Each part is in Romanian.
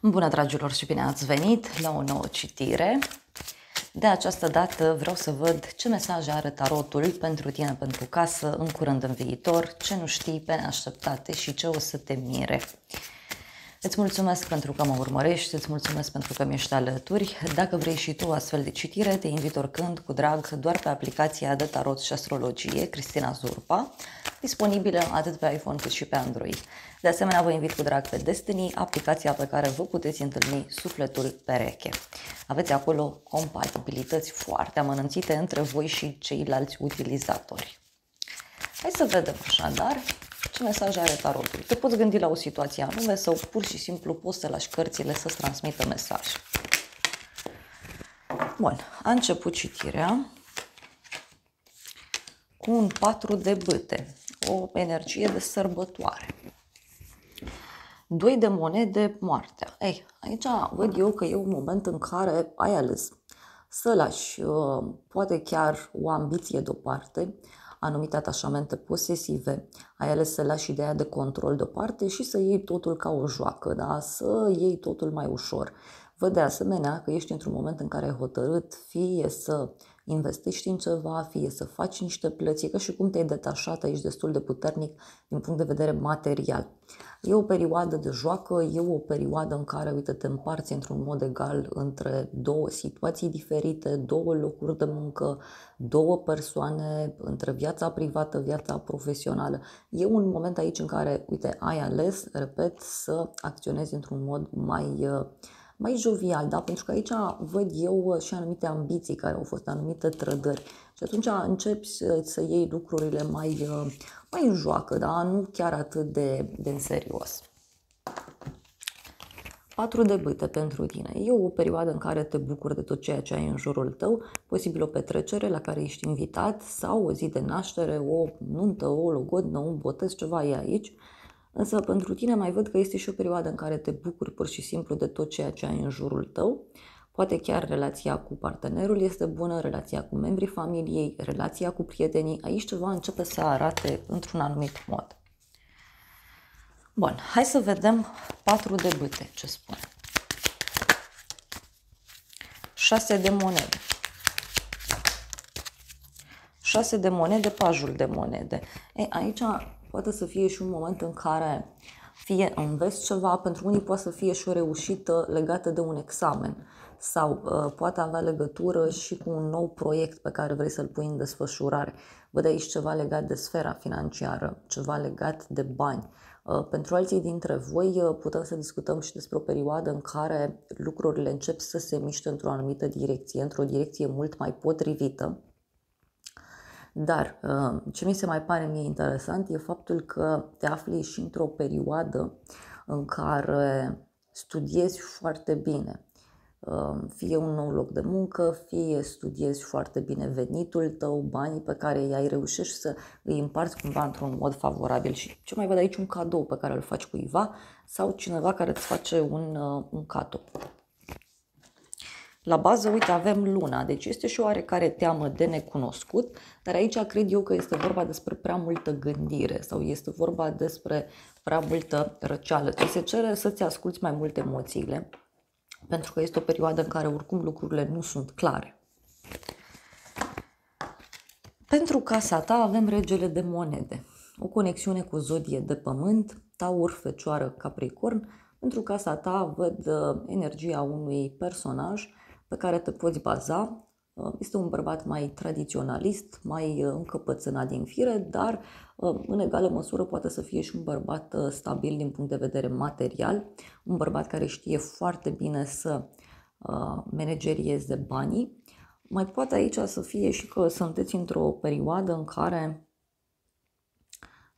Bună, dragilor, și bine ați venit la o nouă citire. De această dată vreau să văd ce mesaje are tarotul pentru tine, pentru casă, în curând în viitor, ce nu știi pe neașteptate și ce o să te mire. Îți mulțumesc pentru că mă urmărești, îți mulțumesc pentru că mi-ești alături. Dacă vrei și tu astfel de citire, te invit oricând, cu drag, doar pe aplicația de tarot și astrologie, Cristina Zurpa, disponibilă atât pe iPhone cât și pe Android. De asemenea, vă invit cu drag pe Destiny, aplicația pe care vă puteți întâlni sufletul pereche. Aveți acolo compatibilități foarte amănânțite între voi și ceilalți utilizatori. Hai să vedem așadar ce mesaj are tarotul. Te poți gândi la o situație anume sau pur și simplu poți să lași cărțile să-ți transmită mesaj. Bun, a început citirea cu un 4 de bâte, o energie de sărbătoare. 2 de monede, moartea. Ei, aici văd eu că e un moment în care ai ales să lași, poate chiar o ambiție deoparte, anumite atașamente posesive, ai ales să lași ideea de control deoparte și să iei totul ca o joacă, da? Să iei totul mai ușor. Văd de asemenea că ești într-un moment în care ai hotărât fie să investești în ceva, fie să faci niște plăți, e ca și cum te-ai detașat, ești destul de puternic din punct de vedere material. E o perioadă de joacă, e o perioadă în care, uite, te împarți într-un mod egal între două situații diferite, două locuri de muncă, două persoane, între viața privată, viața profesională. E un moment aici în care, uite, ai ales, repet, să acționezi într-un mod mai jovial, da? Pentru că aici văd eu și anumite ambiții care au fost, anumite trădări. Și atunci începi să iei lucrurile mai în joacă, da? Nu chiar atât de în serios. 4 de bâte pentru tine. E o perioadă în care te bucuri de tot ceea ce ai în jurul tău, posibil o petrecere la care ești invitat sau o zi de naștere, o nuntă, o logodnă, un botez, ceva e aici. Însă pentru tine mai văd că este și o perioadă în care te bucuri pur și simplu de tot ceea ce ai în jurul tău. Poate chiar relația cu partenerul este bună, relația cu membrii familiei, relația cu prietenii. Aici ceva începe să arate într-un anumit mod. Bun, hai să vedem 4 de bâte ce spune. 6 de monede. 6 de monede, pajul de monede. Aici poate să fie și un moment în care fie înveți ceva, pentru unii poate să fie și o reușită legată de un examen sau poate avea legătură și cu un nou proiect pe care vrei să-l pui în desfășurare. Văd aici ceva legat de sfera financiară, ceva legat de bani. Pentru alții dintre voi putem să discutăm și despre o perioadă în care lucrurile încep să se miște într-o anumită direcție, într-o direcție mult mai potrivită. Dar ce mi se mai pare mie interesant e faptul că te afli și într-o perioadă în care studiezi foarte bine. Fie un nou loc de muncă, fie studiezi foarte bine venitul tău, banii pe care i-ai reușești să îi împarți cumva într-un mod favorabil. Și ce mai văd aici, un cadou pe care îl faci cuiva sau cineva care îți face un cadou. La bază, uite, avem luna, deci este și o oarecare teamă de necunoscut, dar aici cred eu că este vorba despre prea multă gândire sau este vorba despre prea multă răceală. Ți se cere să-ți asculți mai mult emoțiile, pentru că este o perioadă în care oricum lucrurile nu sunt clare. Pentru casa ta avem regele de monede, o conexiune cu zodie de pământ, Taur, Fecioară, Capricorn. Pentru casa ta văd energia unui personaj pe care te poți baza. Este un bărbat mai tradiționalist, mai încăpățânat din fire, dar în egală măsură poate să fie și un bărbat stabil din punct de vedere material, un bărbat care știe foarte bine să managerieze banii. Mai poate aici să fie și că sunteți într-o perioadă în care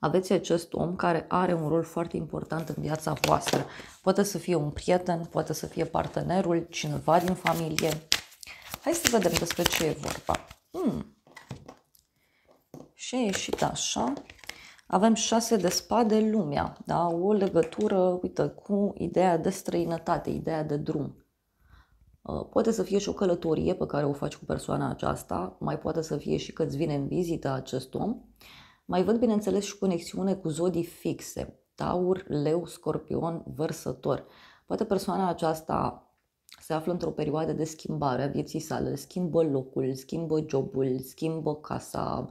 aveți acest om care are un rol foarte important în viața voastră. Poate să fie un prieten, poate să fie partenerul, cineva din familie. Hai să vedem despre ce e vorba. Și a ieșit așa. Avem 6 de spade, lumea, da? O legătură, uite, cu ideea de străinătate, ideea de drum. Poate să fie și o călătorie pe care o faci cu persoana aceasta, mai poate să fie și că îți vine în vizită acest om. Mai văd, bineînțeles, și conexiune cu zodii fixe, Taur, Leu, Scorpion, Vărsător. Poate persoana aceasta se află într-o perioadă de schimbare a vieții sale, schimbă locul, schimbă jobul, schimbă casa,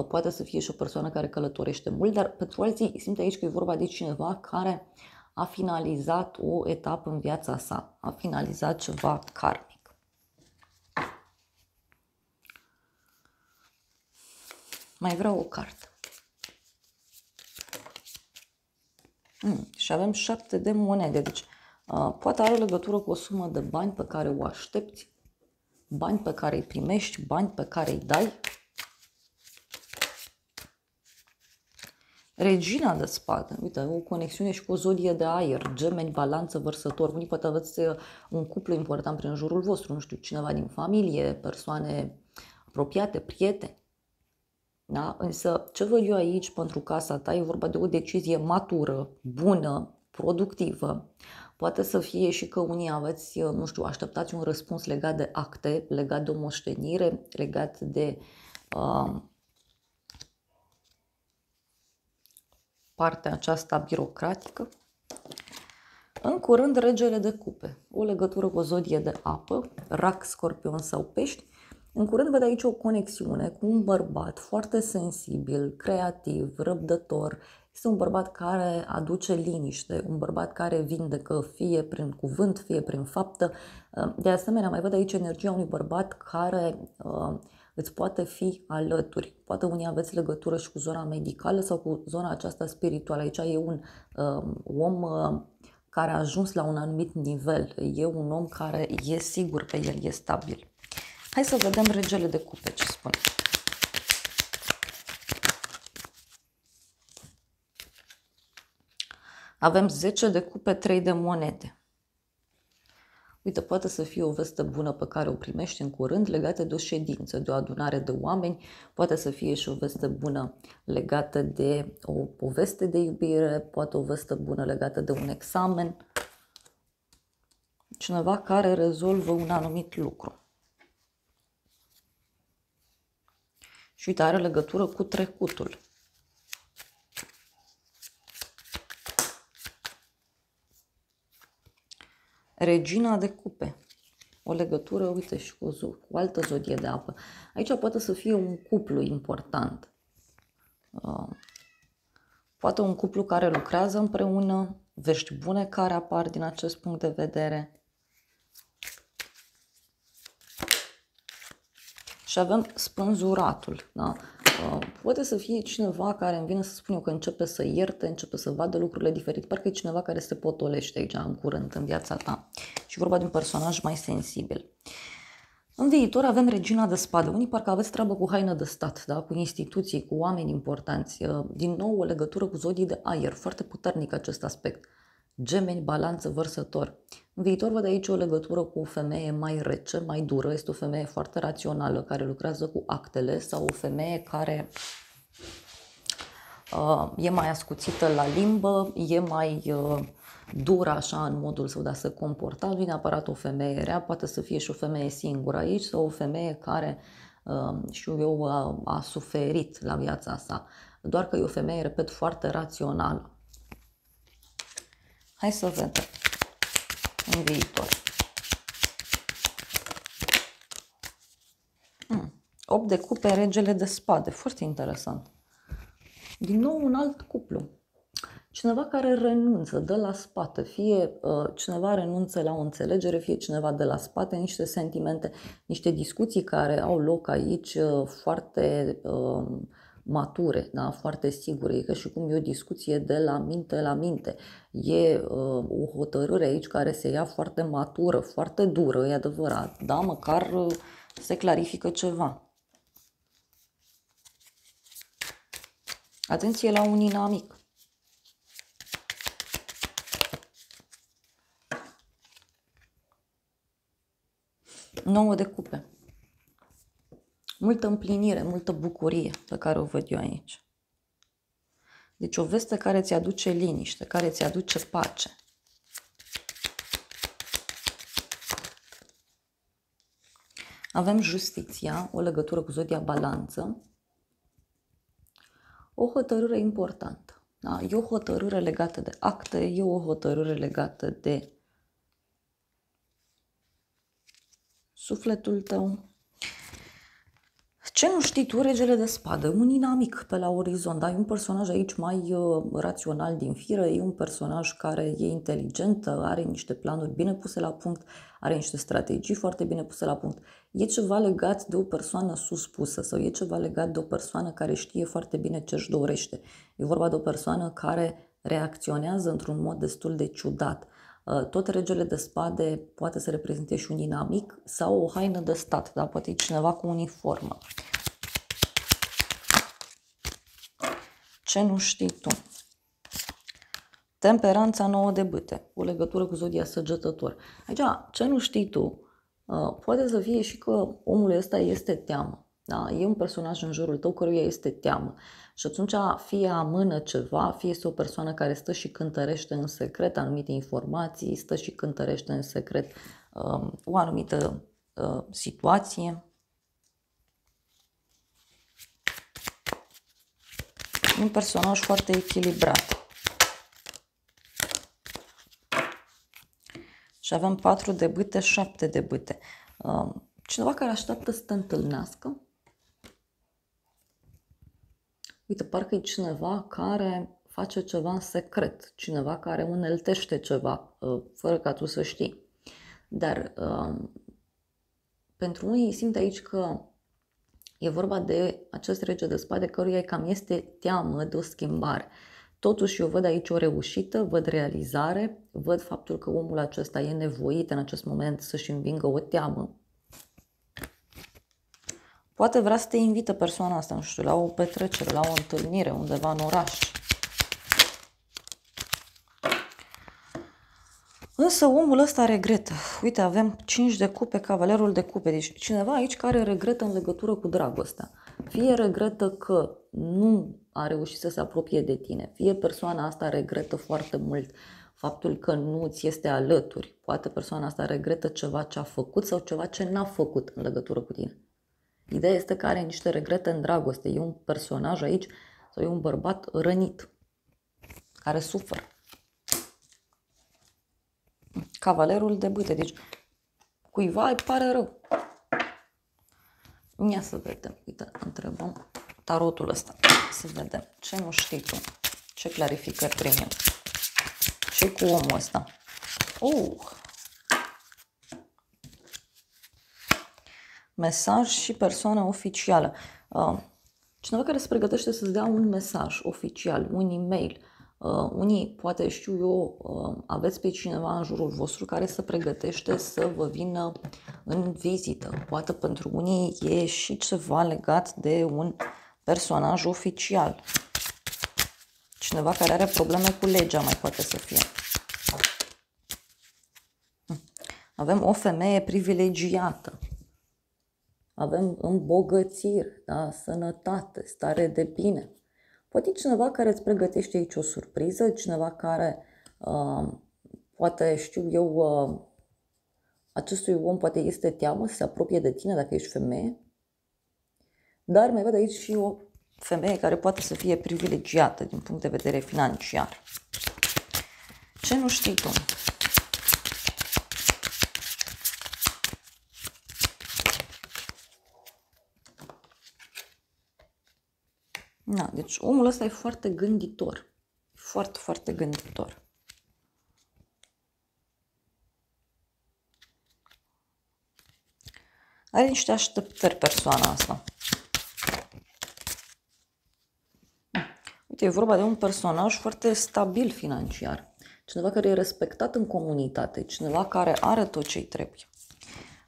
poate să fie și o persoană care călătorește mult, dar pentru alții simte aici că e vorba de cineva care a finalizat o etapă în viața sa, a finalizat ceva karmic. Mai vreau o carte. Și avem 7 de monede, deci poate are legătură cu o sumă de bani pe care o aștepți, bani pe care îi primești, bani pe care îi dai. Regina de spade, uite, o conexiune și cu o zodie de aer, Gemeni, Balanță, Vărsător. Unii poate aveți un cuplu important prin jurul vostru, nu știu, cineva din familie, persoane apropiate, prieteni. Da? Însă ce văd eu aici pentru casa ta e vorba de o decizie matură, bună, productivă. Poate să fie și că unii aveți, nu știu, așteptați un răspuns legat de acte, legat de o moștenire, legat de partea aceasta birocratică. În curând, regele de cupe, o legătură cu o zodie de apă, rac, scorpion sau pești. În curând văd aici o conexiune cu un bărbat foarte sensibil, creativ, răbdător. Este un bărbat care aduce liniște, un bărbat care vindecă fie prin cuvânt, fie prin faptă. De asemenea, mai văd aici energia unui bărbat care îți poate fi alături. Poate unii aveți legătură și cu zona medicală sau cu zona aceasta spirituală. Aici e un om care a ajuns la un anumit nivel. E un om care e sigur că el e stabil. Hai să vedem regele de cupe ce spune. Avem 10 de cupe, 3 de monede. Uite, poate să fie o veste bună pe care o primești în curând legată de o ședință, de o adunare de oameni. Poate să fie și o veste bună legată de o poveste de iubire, poate o veste bună legată de un examen. Cineva care rezolvă un anumit lucru. Și uite, are legătură cu trecutul. Regina de cupe. O legătură, uite, și cu o altă zodie de apă. Aici poate să fie un cuplu important. Poate un cuplu care lucrează împreună, vești bune care apar din acest punct de vedere. Și avem spânzuratul. Da? Poate să fie cineva care îmi vine să spun eu că începe să ierte, începe să vadă lucrurile diferite. Parcă e cineva care se potolește aici în curând în viața ta. Și vorba de un personaj mai sensibil. În viitor avem regina de spade. Unii parcă aveți treabă cu haină de stat, da? Cu instituții, cu oameni importanți. Din nou o legătură cu zodii de aer. Foarte puternic acest aspect. Gemeni, Balanță, Vărsător. În viitor văd aici o legătură cu o femeie mai rece, mai dură. Este o femeie foarte rațională care lucrează cu actele sau o femeie care e mai ascuțită la limbă, e mai dură așa în modul său de a se comporta. Nu e neapărat o femeie rea, poate să fie și o femeie singură aici sau o femeie care, știu eu, a suferit la viața sa. Doar că e o femeie, repet, foarte rațională. Hai să vedem în viitor. 8 de cupe, regele de spade. Foarte interesant. Din nou un alt cuplu. Cineva care renunță, dă la spate. Fie cineva renunță la o înțelegere, fie cineva dă la spate niște sentimente, niște discuții care au loc aici foarte mature, da? Foarte sigure. E ca și cum e o discuție de la minte la minte. E o hotărâre aici care se ia foarte matură, foarte dură, e adevărat, da? Măcar se clarifică ceva. Atenție la un inamic. Nouă de cupe. Multă împlinire, multă bucurie pe care o văd eu aici. Deci o veste care ți aduce liniște, care ți aduce pace. Avem justiția, o legătură cu zodia Balanță. O hotărâre importantă. Da? E o hotărâre legată de acte, e o hotărâre legată de sufletul tău. Ce nu știi tu, regele de spade? Un inamic pe la orizont, da? E un personaj aici mai rațional din fire, e un personaj care e inteligent, are niște planuri bine puse la punct, are niște strategii foarte bine puse la punct. E ceva legat de o persoană suspusă sau e ceva legat de o persoană care știe foarte bine ce își dorește. E vorba de o persoană care reacționează într-un mod destul de ciudat. Tot regele de spade poate să reprezinte și un inamic sau o haină de stat, da? Poate e cineva cu uniformă. Ce nu știi tu? Temperanța 9 de bâte, o legătură cu zodia Săgetător. Aici, ce nu știi tu? Poate să fie și că omul ăsta este teamă. Da? E un personaj în jurul tău căruia este teamă. Și atunci fie amână ceva, fie este o persoană care stă și cântărește în secret anumite informații, stă și cântărește în secret o anumită situație. Un personaj foarte echilibrat. Și avem 4 de bâte, 7 de bâte. Cineva care așteaptă să te întâlnească. Uite, parcă e cineva care face ceva în secret. Cineva care uneltește ceva, fără ca tu să știi. Dar pentru unii simt aici că e vorba de acest rege de spade căruia cam este teamă de o schimbare. Totuși eu văd aici o reușită, văd realizare, văd faptul că omul acesta e nevoit în acest moment să-și învingă o teamă. Poate vrea să te invită persoana asta, nu știu, la o petrecere, la o întâlnire undeva în oraș. Însă omul ăsta regretă. Uite, avem 5 de cupe, cavalerul de cupe. Deci cineva aici care regretă în legătură cu dragostea. Fie regretă că nu a reușit să se apropie de tine, fie persoana asta regretă foarte mult faptul că nu ți este alături. Poate persoana asta regretă ceva ce a făcut sau ceva ce n-a făcut în legătură cu tine. Ideea este că are niște regrete în dragoste. E un personaj aici sau e un bărbat rănit, care suferă. Cavalerul de bâte. Deci cuiva îi pare rău. Ia să vedem. Uite, întrebăm tarotul ăsta. Să vedem. Ce nu știi tu? Ce clarificări primim? Ce cu omul ăsta? Mesaj și persoană oficială. Cineva care se pregătește să-ți dea un mesaj oficial, un e-mail. Unii, poate știu eu, aveți pe cineva în jurul vostru care se pregătește să vă vină în vizită. Poate pentru unii e și ceva legat de un personaj oficial. Cineva care are probleme cu legea mai poate să fie. Avem o femeie privilegiată. Avem îmbogățiri, da? Sănătate, stare de bine. Poate cineva care îți pregătește aici o surpriză, cineva care, poate știu eu, acestui om poate este teamă să se apropie de tine dacă ești femeie. Dar mai văd aici și o femeie care poate să fie privilegiată din punct de vedere financiar. Ce nu știi tu? Da, deci omul ăsta e foarte gânditor. Foarte, foarte gânditor. Are niște așteptări persoana asta. Uite, e vorba de un personaj foarte stabil financiar. Cineva care e respectat în comunitate. Cineva care are tot ce-i trebuie.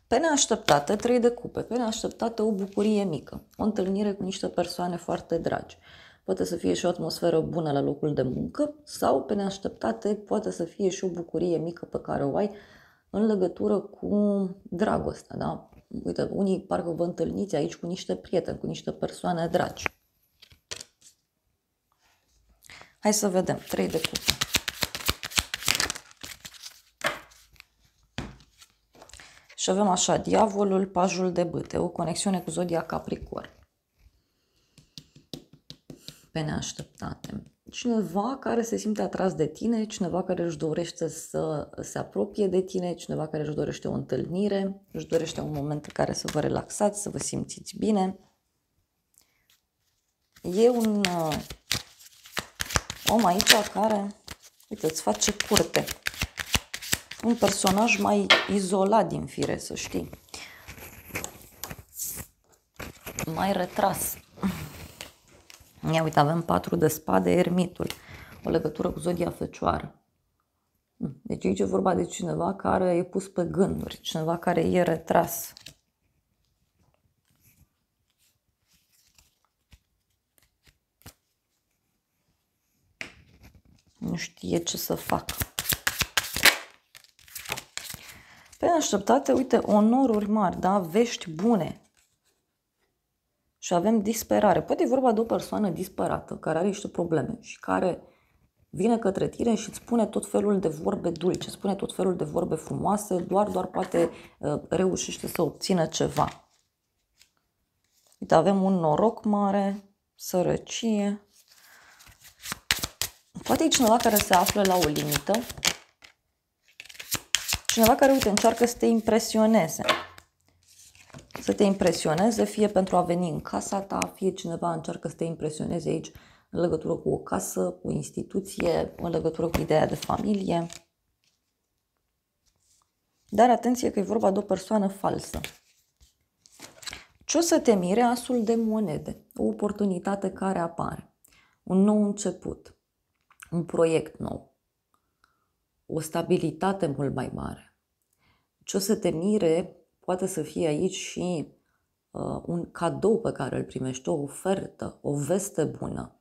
Pe neașteptate, 3 de cupe. Pe neașteptate, o bucurie mică. O întâlnire cu niște persoane foarte dragi. Poate să fie și o atmosferă bună la locul de muncă sau, pe neașteptate, poate să fie și o bucurie mică pe care o ai în legătură cu dragostea. Da? Uite, unii parcă vă întâlniți aici cu niște prieteni, cu niște persoane dragi. Hai să vedem. 3 de cupe. Și avem așa, diavolul, pajul de bâte, o conexiune cu zodia Capricorn. pe neașteptate. Cineva care se simte atras de tine, cineva care își dorește să se apropie de tine, cineva care își dorește o întâlnire, își dorește un moment în care să vă relaxați, să vă simțiți bine. E un om aici care, uite, îți face curte. Un personaj mai izolat din fire, să știi. Mai retras. Ia uite, avem 4 de spade, ermitul. O legătură cu zodia Fecioară. Deci aici e vorba de cineva care e pus pe gânduri, cineva care e retras. Nu știe ce să facă. Pe neașteptate, uite, onoruri mari, da? Vești bune. Și avem disperare. Poate e vorba de o persoană disperată, care are niște probleme și care vine către tine și îți spune tot felul de vorbe dulce, spune tot felul de vorbe frumoase, doar poate reușește să obțină ceva. Uite, avem un noroc mare, sărăcie. Poate e cineva care se află la o limită, cineva care, uite, încearcă să te impresioneze. Să te impresioneze, fie pentru a veni în casa ta, fie cineva încearcă să te impresioneze aici în legătură cu o casă, cu o instituție, în legătură cu ideea de familie. Dar atenție că e vorba de o persoană falsă. Ce o să te mire? Asul de monede, o oportunitate care apare, un nou început, un proiect nou, o stabilitate mult mai mare. Ce o să te mire poate să fie aici și un cadou pe care îl primești, o ofertă, o veste bună.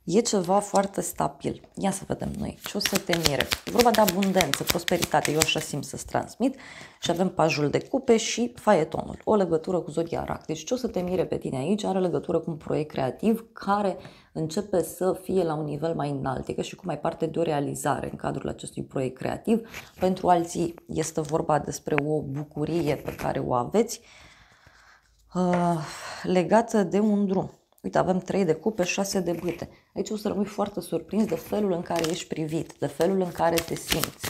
E ceva foarte stabil. Ia să vedem noi ce o să te mire. E vorba de abundență, prosperitate, eu așa simt să-ți transmit. Și avem pajul de cupe și faetonul, o legătură cu zodia Rac. Deci ce o să te mire pe tine aici are legătură cu un proiect creativ care începe să fie la un nivel mai înalt, e ca și cum ai parte de o realizare în cadrul acestui proiect creativ. Pentru alții este vorba despre o bucurie pe care o aveți legată de un drum. Uite, avem 3 de cupe, 6 de bâte. Aici o să rămâi foarte surprins de felul în care ești privit, de felul în care te simți.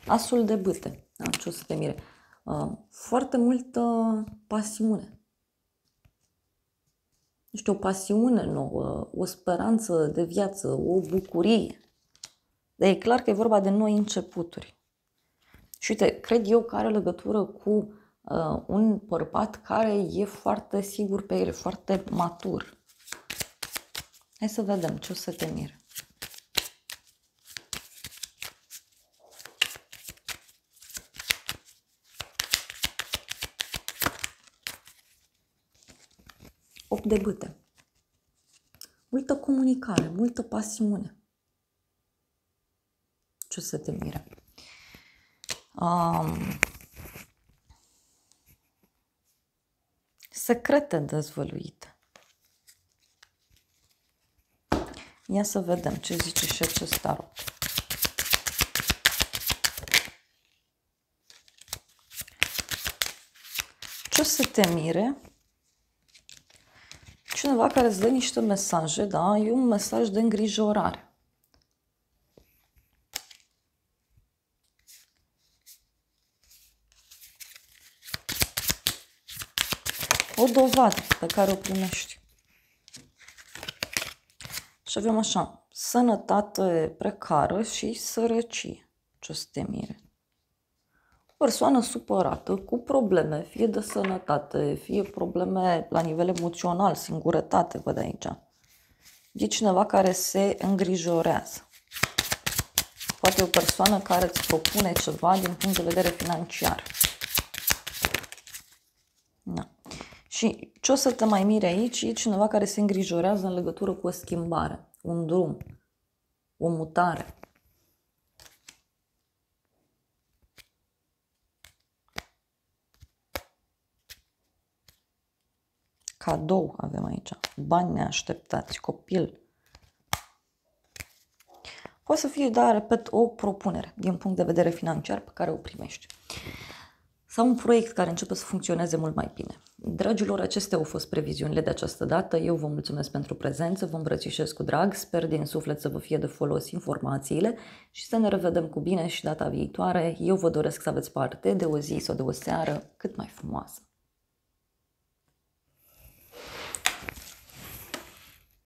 Asul de bâte. Da, ce o să te mire? Foarte multă pasiune. Nu știu, o pasiune nouă, o speranță de viață, o bucurie. Dar e clar că e vorba de noi începuturi. Și uite, cred eu că are legătură cu un bărbat care e foarte sigur pe el, foarte matur. Hai să vedem ce o să te mire. Opt de bâte. Multă comunicare, multă pasiune. Ce o să te mire? Secrete dezvăluite. Ia să vedem ce zice și acest tarot. Ce o să te mire? Cineva care îți dă niște mesaje, da? E un mesaj de îngrijorare. O dovadă pe care o primești. Și avem așa, sănătate precară și sărăcie. Ce o să te mire? O persoană supărată, cu probleme, fie de sănătate, fie probleme la nivel emoțional, singurătate, văd aici. E cineva care se îngrijorează. Poate o persoană care îți propune ceva din punct de vedere financiar. Da. Și ce o să te mai mire aici? E cineva care se îngrijorează în legătură cu o schimbare, un drum, o mutare. Cadou avem aici, bani neașteptați, copil. Poate să fie, dar, repet, o propunere din punct de vedere financiar pe care o primești. sau un proiect care începe să funcționeze mult mai bine. Dragilor, acestea au fost previziunile de această dată. Eu vă mulțumesc pentru prezență, vă îmbrățișez cu drag, sper din suflet să vă fie de folos informațiile și să ne revedem cu bine și data viitoare. Eu vă doresc să aveți parte de o zi sau de o seară cât mai frumoasă.